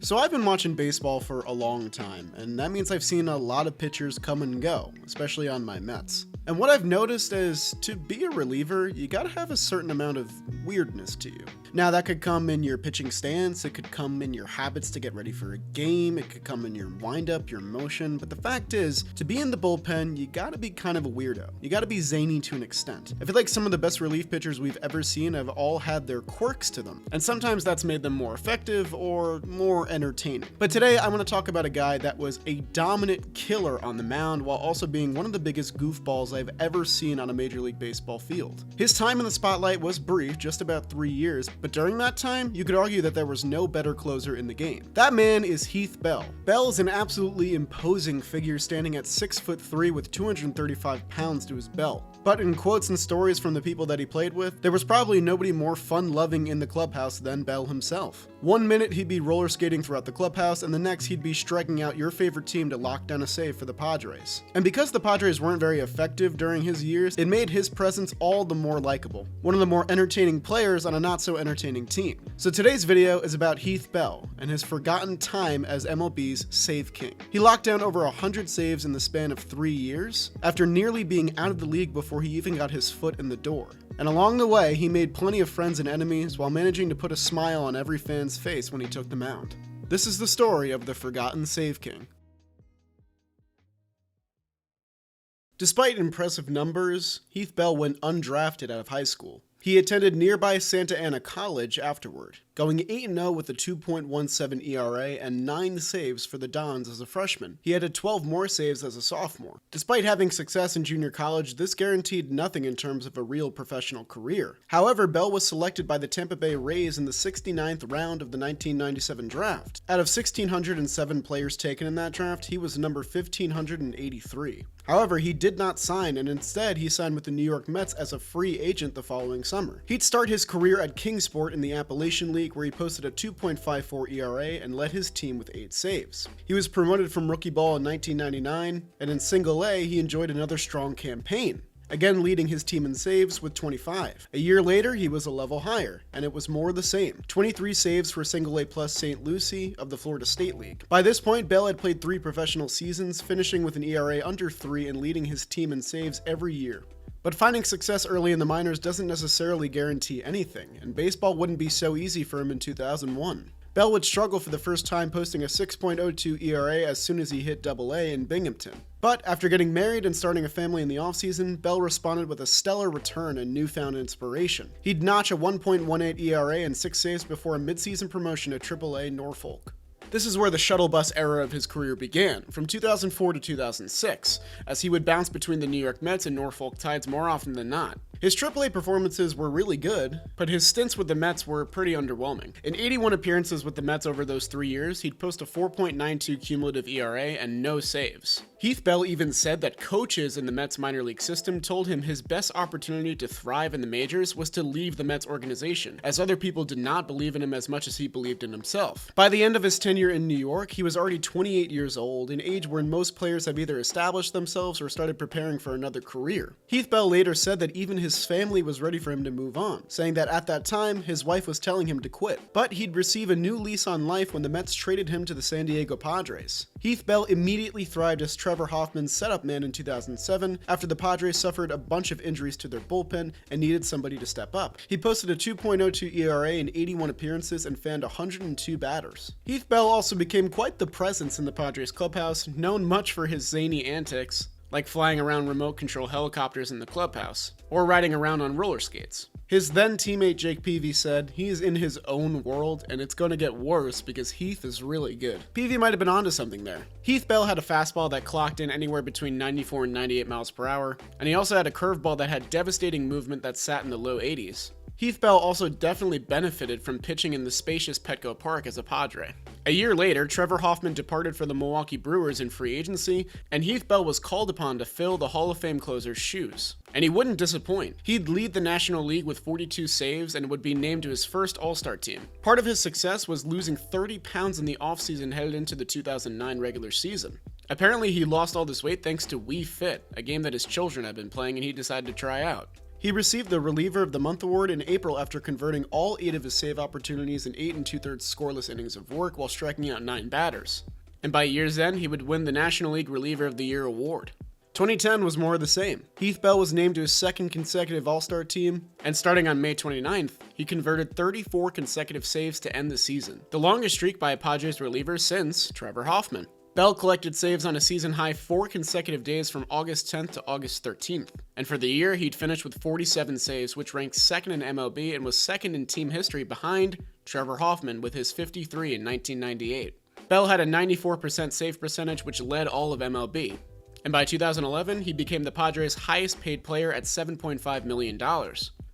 So I've been watching baseball for a long time, and that means I've seen a lot of pitchers come and go, especially on my Mets. And what I've noticed is, to be a reliever, you gotta have a certain amount of weirdness to you. Now that could come in your pitching stance, it could come in your habits to get ready for a game, it could come in your windup, your motion, but the fact is, to be in the bullpen, you gotta be kind of a weirdo. You gotta be zany to an extent. I feel like some of the best relief pitchers we've ever seen have all had their quirks to them, and sometimes that's made them more effective or more entertaining. But today I want to talk about a guy that was a dominant killer on the mound while also being one of the biggest goofballs I've ever seen on a Major League Baseball field. His time in the spotlight was brief, just about 3 years, but during that time, you could argue that there was no better closer in the game. That man is Heath Bell. Bell is an absolutely imposing figure standing at 6'3" with 235 pounds to his belt. But in quotes and stories from the people that he played with, there was probably nobody more fun-loving in the clubhouse than Bell himself. One minute he'd be roller skating throughout the clubhouse, and the next he'd be striking out your favorite team to lock down a save for the Padres. And because the Padres weren't very effective during his years, it made his presence all the more likable. One of the more entertaining players on a not so entertaining team. So today's video is about Heath Bell and his forgotten time as MLB's save king. He locked down over 100 saves in the span of 3 years, after nearly being out of the league before he even got his foot in the door. And along the way, he made plenty of friends and enemies while managing to put a smile on every fan's face when he took the mound. This is the story of the forgotten save king. Despite impressive numbers, Heath Bell went undrafted out of high school. He attended nearby Santa Ana College afterward, going 8-0 with a 2.17 ERA and 9 saves for the Dons as a freshman. He added 12 more saves as a sophomore. Despite having success in junior college, this guaranteed nothing in terms of a real professional career. However, Bell was selected by the Tampa Bay Rays in the 69th round of the 1997 draft. Out of 1,607 players taken in that draft, he was number 1,583. However, he did not sign, and instead he signed with the New York Mets as a free agent the following summer. He'd start his career at Kingsport in the Appalachian League, where he posted a 2.54 ERA and led his team with 8 saves. He was promoted from rookie ball in 1999, and in Single A, he enjoyed another strong campaign, again leading his team in saves with 25. A year later, he was a level higher, and it was more the same. 23 saves for Single A plus St. Lucie of the Florida State League. By this point, Bell had played 3 professional seasons, finishing with an ERA under 3 and leading his team in saves every year. But finding success early in the minors doesn't necessarily guarantee anything, and baseball wouldn't be so easy for him in 2001. Bell would struggle for the first time, posting a 6.02 ERA as soon as he hit AA in Binghamton. But after getting married and starting a family in the offseason, Bell responded with a stellar return and newfound inspiration. He'd notch a 1.18 ERA and 6 saves before a midseason promotion to AAA Norfolk. This is where the shuttle bus era of his career began, from 2004 to 2006, as he would bounce between the New York Mets and Norfolk Tides more often than not. His AAA performances were really good, but his stints with the Mets were pretty underwhelming. In 81 appearances with the Mets over those 3 years, he'd post a 4.92 cumulative ERA and no saves. Heath Bell even said that coaches in the Mets minor league system told him his best opportunity to thrive in the majors was to leave the Mets organization, as other people did not believe in him as much as he believed in himself. By the end of his tenure in New York, he was already 28 years old, an age when most players have either established themselves or started preparing for another career. Heath Bell later said that even his family was ready for him to move on, saying that at that time, his wife was telling him to quit. But he'd receive a new lease on life when the Mets traded him to the San Diego Padres. Heath Bell immediately thrived as Trevor Hoffman's setup man in 2007 after the Padres suffered a bunch of injuries to their bullpen and needed somebody to step up. He posted a 2.02 ERA in 81 appearances and fanned 102 batters. Heath Bell also became quite the presence in the Padres clubhouse, known much for his zany antics, like flying around remote control helicopters in the clubhouse, or riding around on roller skates. His then teammate Jake Peavy said, "He's in his own world, and it's gonna get worse because Heath is really good." Peavy might have been onto something there. Heath Bell had a fastball that clocked in anywhere between 94 and 98 miles per hour, and he also had a curveball that had devastating movement that sat in the low 80s. Heath Bell also definitely benefited from pitching in the spacious Petco Park as a Padre. A year later, Trevor Hoffman departed for the Milwaukee Brewers in free agency, and Heath Bell was called upon to fill the Hall of Fame closer's shoes. And he wouldn't disappoint. He'd lead the National League with 42 saves and would be named to his first All-Star team. Part of his success was losing 30 pounds in the offseason headed into the 2009 regular season. Apparently, he lost all this weight thanks to Wii Fit, a game that his children had been playing and he decided to try out. He received the Reliever of the Month award in April after converting all 8 of his save opportunities in 8 2/3 scoreless innings of work while striking out 9 batters. And by year's end, he would win the National League Reliever of the Year award. 2010 was more of the same. Heath Bell was named to his second consecutive All-Star team, and starting on May 29th, he converted 34 consecutive saves to end the season, the longest streak by a Padres reliever since Trevor Hoffman. Bell collected saves on a season-high 4 consecutive days from August 10th to August 13th, and for the year, he'd finished with 47 saves, which ranked second in MLB and was second in team history behind Trevor Hoffman with his 53 in 1998. Bell had a 94% save percentage, which led all of MLB. And by 2011, he became the Padres' highest paid player at $7.5 million.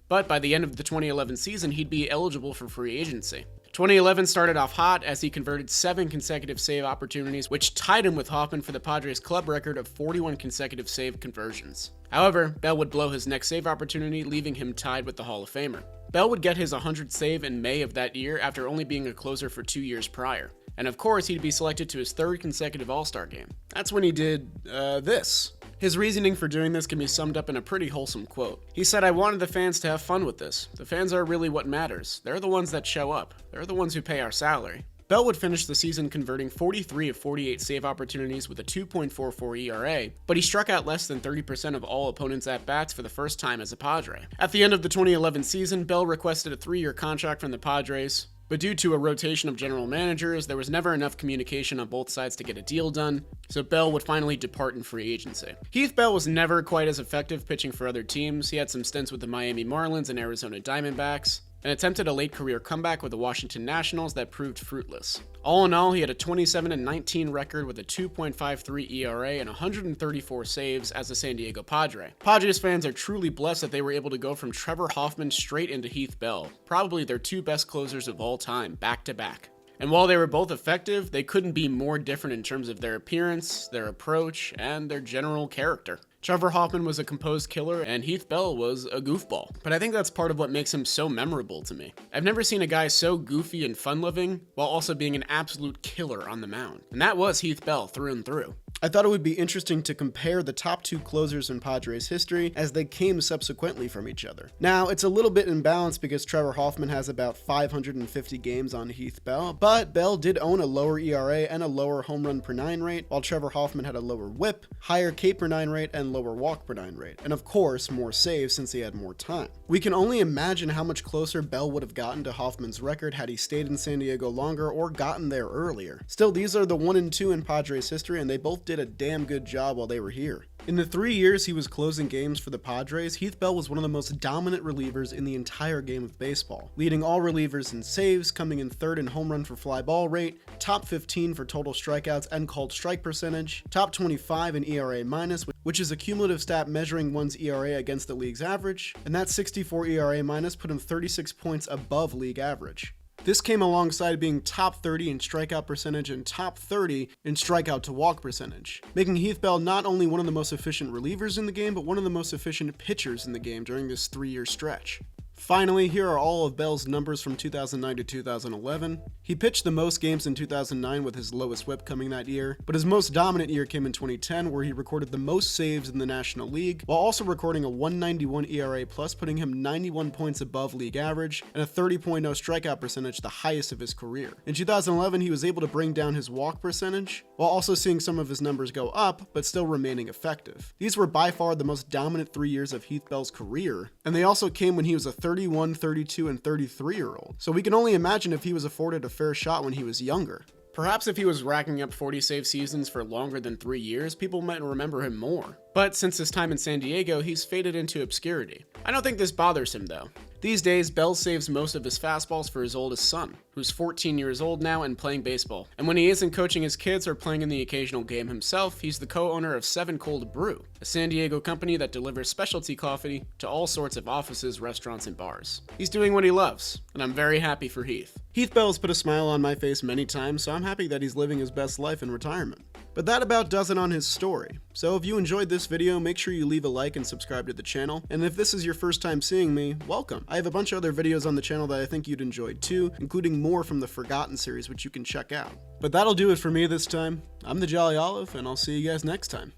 But by the end of the 2011 season, he'd be eligible for free agency. 2011 started off hot as he converted 7 consecutive save opportunities, which tied him with Hoffman for the Padres' club record of 41 consecutive save conversions. However, Bell would blow his next save opportunity, leaving him tied with the Hall of Famer. Bell would get his 100th save in May of that year after only being a closer for 2 years prior. And of course, he'd be selected to his 3rd consecutive All-Star game. That's when he did, this. His reasoning for doing this can be summed up in a pretty wholesome quote. He said, "I wanted the fans to have fun with this. The fans are really what matters. They're the ones that show up. They're the ones who pay our salary." Bell would finish the season converting 43 of 48 save opportunities with a 2.44 ERA, but he struck out less than 30% of all opponents' at-bats for the first time as a Padre. At the end of the 2011 season, Bell requested a 3-year contract from the Padres, but due to a rotation of general managers, there was never enough communication on both sides to get a deal done, so Bell would finally depart in free agency. Heath Bell was never quite as effective pitching for other teams. He had some stints with the Miami Marlins and Arizona Diamondbacks, and attempted a late career comeback with the Washington Nationals that proved fruitless. All in all, he had a 27-19 record with a 2.53 ERA and 134 saves as a San Diego Padre. Padres fans are truly blessed that they were able to go from Trevor Hoffman straight into Heath Bell, probably their 2 best closers of all time, back to back. And while they were both effective, they couldn't be more different in terms of their appearance, their approach, and their general character. Trevor Hoffman was a composed killer, and Heath Bell was a goofball. But I think that's part of what makes him so memorable to me. I've never seen a guy so goofy and fun-loving, while also being an absolute killer on the mound. And that was Heath Bell through and through. I thought it would be interesting to compare the top 2 closers in Padres history as they came subsequently from each other. Now, it's a little bit imbalanced because Trevor Hoffman has about 550 games on Heath Bell, but Bell did own a lower ERA and a lower home run per 9 rate, while Trevor Hoffman had a lower whip, higher K per 9 rate, and lower walk per 9 rate, and of course, more saves since he had more time. We can only imagine how much closer Bell would have gotten to Hoffman's record had he stayed in San Diego longer or gotten there earlier. Still, these are the 1 and 2 in Padres history, and they both did a damn good job while they were here. In the 3 years he was closing games for the Padres, Heath Bell was one of the most dominant relievers in the entire game of baseball, leading all relievers in saves, coming in 3rd in home run for fly ball rate, top 15 for total strikeouts and called strike percentage, top 25 in ERA minus, which is a cumulative stat measuring one's ERA against the league's average, and that 64 ERA minus put him 36 points above league average. This came alongside being top 30 in strikeout percentage and top 30 in strikeout to walk percentage, making Heath Bell not only one of the most efficient relievers in the game, but one of the most efficient pitchers in the game during this 3-year stretch. Finally, here are all of Bell's numbers from 2009 to 2011. He pitched the most games in 2009 with his lowest whip coming that year, but his most dominant year came in 2010 where he recorded the most saves in the National League, while also recording a 191 ERA+, putting him 91 points above league average, and a 30.0 strikeout percentage, the highest of his career. In 2011, he was able to bring down his walk percentage, while also seeing some of his numbers go up, but still remaining effective. These were by far the most dominant 3 years of Heath Bell's career, and they also came when he was a 31, 32, and 33-year-old. So we can only imagine if he was afforded a fair shot when he was younger. Perhaps if he was racking up 40 save seasons for longer than 3 years, people might remember him more. But since his time in San Diego, he's faded into obscurity. I don't think this bothers him though. These days, Bell saves most of his fastballs for his oldest son, who's 14 years old now and playing baseball. And when he isn't coaching his kids or playing in the occasional game himself, he's the co-owner of 7 Cold Brew, a San Diego company that delivers specialty coffee to all sorts of offices, restaurants, and bars. He's doing what he loves, and I'm very happy for Heath. Heath Bell has put a smile on my face many times, so I'm happy that he's living his best life in retirement. But that about does it on his story. So if you enjoyed this video, make sure you leave a like and subscribe to the channel. And if this is your first time seeing me, welcome. I have a bunch of other videos on the channel that I think you'd enjoy too, including more from the Forgotten series, which you can check out. But that'll do it for me this time. I'm the Jolly Olive, and I'll see you guys next time.